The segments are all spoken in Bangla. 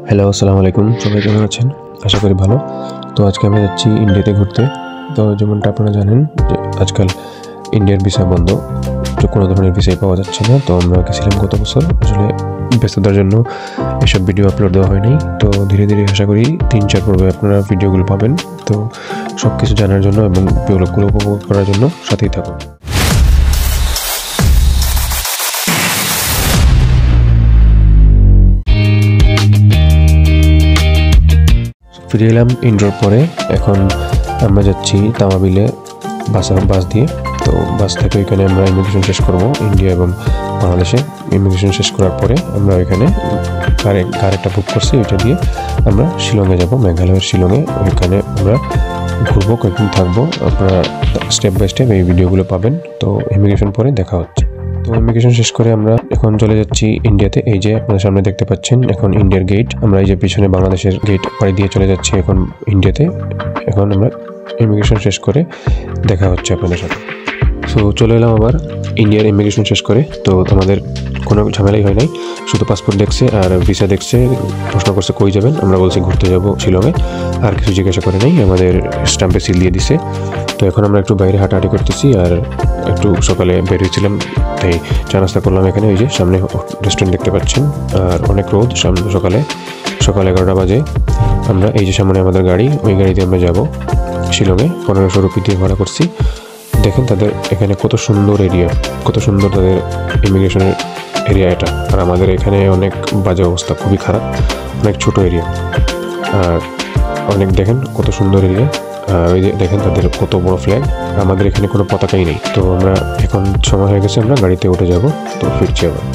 হ্যালো, আসসালামু আলাইকুম। সবাই কেমন আছেন? আশা করি ভালো। তো আজকে আমরা যাচ্ছি ইন্ডিয়াতে ঘুরতে। তো যেমনটা আপনারা জানেন যে আজকাল ইন্ডিয়ার ভিসা বন্ধ, তো কোনো ধরনের ভিসাই পাওয়া যাচ্ছে না। তো আমরা গেছিলাম গত বছর, আসলে ব্যস্ততার জন্য এসব ভিডিও আপলোড দেওয়া হয়নি। তো ধীরে ধীরে আশা করি 3-4 পর্বে আপনারা ভিডিওগুলো পাবেন। তো সব কিছু জানার জন্য এবং ভিডিওগুলো উপভোগ করার জন্য সাথেই থাকুন। ফিরে এলাম ইন্ডোর পরে। এখন আমরা যাচ্ছি তামাবিলে বাস দিয়ে। তো বাস থেকে ওইখানে আমরা ইমিগ্রেশন শেষ করব ইন্ডিয়া এবং বাংলাদেশে। ইমিগ্রেশন শেষ করার পরে আমরা ওইখানে কার একটা বুক করছি, ওইটা দিয়ে আমরা শিলংয়ে যাব, মেঘালয়ের শিলংয়ে। ওইখানে আমরা ঘুরবো, কয়েকদিন থাকবো। আপনারা স্টেপ বাই স্টেপ এই ভিডিওগুলো পাবেন। তো ইমিগ্রেশন পরে দেখা হচ্ছে। তো ইমিগ্রেশন শেষ করে আমরা এখন চলে যাচ্ছি ইন্ডিয়াতে। এই যে আপনারা সামনে দেখতে পাচ্ছেন এখন ইন্ডিয়ার গেট। আমরা এই যে পিছনে বাংলাদেশের গেট পাড়ি দিয়ে চলে যাচ্ছি এখন ইন্ডিয়াতে। এখন আমরা ইমিগ্রেশন শেষ করে দেখা হচ্ছে আপনাদের সাথে। সো চলে এলাম আবার ইন্ডিয়ার ইমিগ্রেশন শেষ করে। তো আমাদের কোনো ঝামেলাই হয় নাই, শুধু পাসপোর্ট দেখছে আর ভিসা দেখছে। প্রশ্ন করছে কই যাবেন, আমরা বলছি ঘুরতে যাব শিলংয়ে। আর কিছু জিজ্ঞাসা করে নাই, আমাদের স্ট্যাম্পে সিল দিয়ে দিছে। তো এখন আমরা একটু বাইরে হাঁটাহাঁটি করতেছি আর একটু সকালে বের হয়েছিলাম, তাই চা নাস্তা করলাম এখানে। ওই যে সামনে রেস্টুরেন্ট দেখতে পাচ্ছেন, আর অনেক রোদ। সকালে 11টা বাজে। আমরা এই যে সামনে আমাদের গাড়ি, ওই গাড়িতে আমরা যাব শিলংয়ে। 1500 রুপি দিয়ে ভাড়া করছি। দেখেন তাদের এখানে কত সুন্দর এরিয়া, কত সুন্দর তাদের ইমিগ্রেশনের এরিয়া এটা। আর আমাদের এখানে অনেক বাজে অবস্থা, খুবই খারাপ, অনেক ছোট এরিয়া। আর অনেক দেখেন কত সুন্দর এরিয়া। আর ওই যে দেখেন তাদের কত বড় ফ্ল্যাগ। আমাদের এখানে কোনো পতাকাই নেই। তো আমরা এখন সময় হয়ে গেছে, আমরা গাড়িতে উঠে যাব। তো ফিরছি আবার।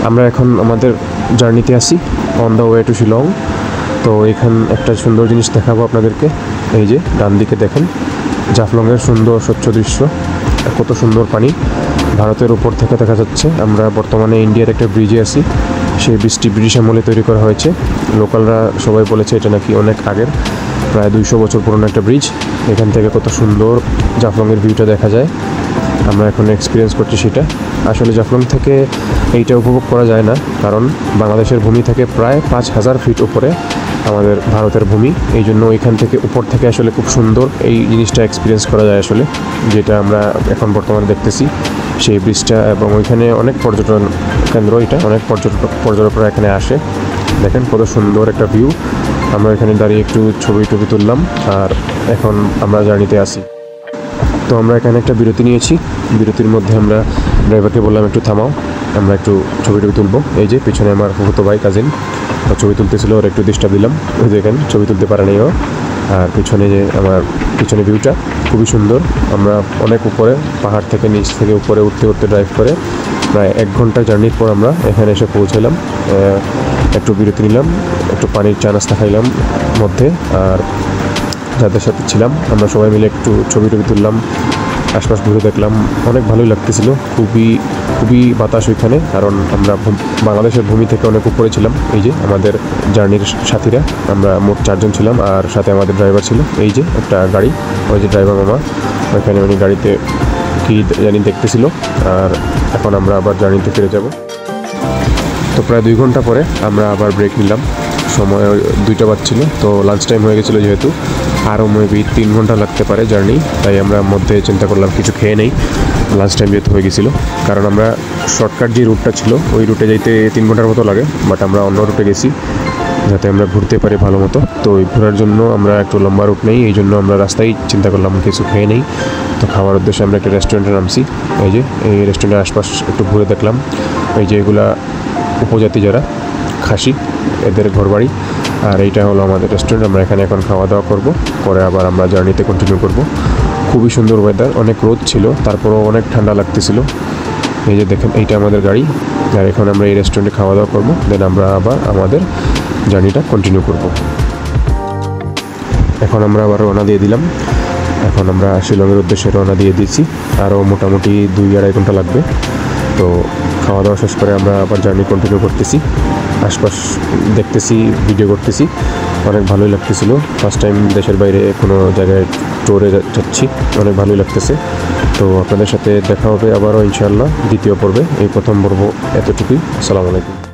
আমরা এখন আমাদের জার্নিতে আসি, on the way to Shillong. তো এখান একটা সুন্দর জিনিস দেখাবো আপনাদেরকে। এই যে ডান দিকে দেখেন জাফলংয়ের সুন্দর স্বচ্ছ দৃশ্য, কত সুন্দর পানি ভারতের উপর থেকে দেখা যাচ্ছে। আমরা বর্তমানে ইন্ডিয়ার একটা ব্রিজে আছি। সেই ব্রিজটি ব্রিটিশ আমলে তৈরি করা হয়েছে। লোকালরা সবাই বলেছে এটা নাকি অনেক আগের, প্রায় 200 বছর পুরনো একটা ব্রিজ। এখান থেকে কত সুন্দর জাফলংয়ের ভিউটা দেখা যায়। আমরা এখন এক্সপিরিয়েন্স করছি সেটা। আসলে জাফলং থেকে এইটা উপভোগ করা যায় না, কারণ বাংলাদেশের ভূমি থেকে প্রায় 5000 ফিট উপরে আমাদের ভারতের ভূমি। এই জন্য ওইখান থেকে উপর থেকে আসলে খুব সুন্দর এই জিনিসটা এক্সপিরিয়েন্স করা যায় আসলে, যেটা আমরা এখন বর্তমানে দেখতেছি সেই ব্রিজটা। এবং ওইখানে অনেক পর্যটন কেন্দ্র, এটা অনেক পর্যটকরা এখানে আসে। দেখেন কত সুন্দর একটা ভিউ। আমরা এখানে দাঁড়িয়ে একটু ছবি তুললাম। আর এখন আমরা জার্নিতে আসি। তো আমরা এখানে একটা বিরতি নিয়েছি। বিরতির মধ্যে আমরা ড্রাইভারকে বললাম একটু থামাও, আমরা একটু ছবি তুলবো। এই যে পিছনে আমার ফুফুতো ভাই কাজিন ছবি তুলতেছিল, ওর একটু ডিস্টার্ব দিলাম। ওই দেখেন ছবি তুলতে পারে নাই ও। আর পিছনে যে আমার পিছনে ভিউটা খুবই সুন্দর। আমরা অনেক উপরে, পাহাড় থেকে নিচ থেকে উপরে উঠতে ড্রাইভ করে প্রায় 1 ঘন্টা জার্নির পর আমরা এখানে এসে পৌঁছালাম। একটু বিরতি নিলাম, একটু পানির চা নাস্তা খাইলাম মধ্যে। আর যাদের সাথে ছিলাম আমরা সবাই মিলে একটু ছবি তুললাম, আশপাশ ঘুরে দেখলাম। অনেক ভালোই লাগতেছিল, খুবই বাতাস ওইখানে, কারণ আমরা বাংলাদেশের ভূমি থেকে অনেক উপরে ছিলাম। এই যে আমাদের জার্নির সাথীরা, আমরা মোট 4 জন ছিলাম, আর সাথে আমাদের ড্রাইভার ছিল। এই যে একটা গাড়ি, ওই যে ড্রাইভার মামা ওইখানে উনি গাড়িতে কি জানি দেখতেছিল। আর এখন আমরা আবার জার্নিতে ফিরে যাব। তো প্রায় 2 ঘন্টা পরে আমরা আবার ব্রেক নিলাম। সময় 2টা বাজছিল, তো লাঞ্চ টাইম হয়ে গেছিলো যেহেতু। আরও মেবি 3 ঘন্টা লাগতে পারে জার্নি, তাই আমরা মধ্যে চিন্তা করলাম কিছু খেয়ে নেই, লাঞ্চ টাইম যেহেতু হয়ে গেছিলো। কারণ আমরা শর্টকাট যে রুটটা ছিল ওই রুটে যাইতে 3 ঘন্টার মতো লাগে, বাট আমরা অন্য রুটে গেছি যাতে আমরা ঘুরতে পারি ভালো মতো। তো ওই ঘোরার জন্য আমরা একটু লম্বা রুট নেই, এই জন্য আমরা রাস্তায় চিন্তা করলাম কিছু খেয়ে নেই। তো খাওয়ার উদ্দেশ্যে আমরা একটা রেস্টুরেন্টে নামছি। এই যে এই রেস্টুরেন্টের আশপাশ একটু ঘুরে দেখলাম। এই যে এগুলা উপজাতি যারা খাসি, এদের ঘরবাড়ি। আর এইটা হলো আমাদের রেস্টুরেন্ট। আমরা এখানে এখন খাওয়া দাওয়া করব, করে আবার আমরা জার্নিতে কন্টিনিউ করব। খুবই সুন্দর ওয়েদার, অনেক রোদ ছিল, তারপরও অনেক ঠান্ডা লাগতেছিল। এই যে দেখেন এইটা আমাদের গাড়ি। আর এখন আমরা এই রেস্টুরেন্টে খাওয়া দাওয়া করবো, দেন আমরা আবার আমাদের জার্নিটা কন্টিনিউ করব। এখন আমরা আবার রওনা দিয়ে দিলাম। এখন আমরা শিলংয়ের উদ্দেশ্যে রওনা দিয়ে দিয়েছি। আরও মোটামুটি 2-2.5 ঘন্টা লাগবে। তো খাওয়া দাওয়া শেষ করে আমরা আবার জার্নি কন্টিনিউ করতেছি। আশপাশ দেখতেছি, ভিডিও করতেছি, অনেক ভালোই লাগতেছিল। ফার্স্ট টাইম দেশের বাইরে কোনো জায়গায় ট্যুরে যাচ্ছি, অনেক ভালোই লাগতেছে। তো আপনাদের সাথে দেখা হবে আবারও ইনশাআল্লাহ দ্বিতীয় পর্বে। এই প্রথম পর্ব এতটুকুই। আসসালামু আলাইকুম।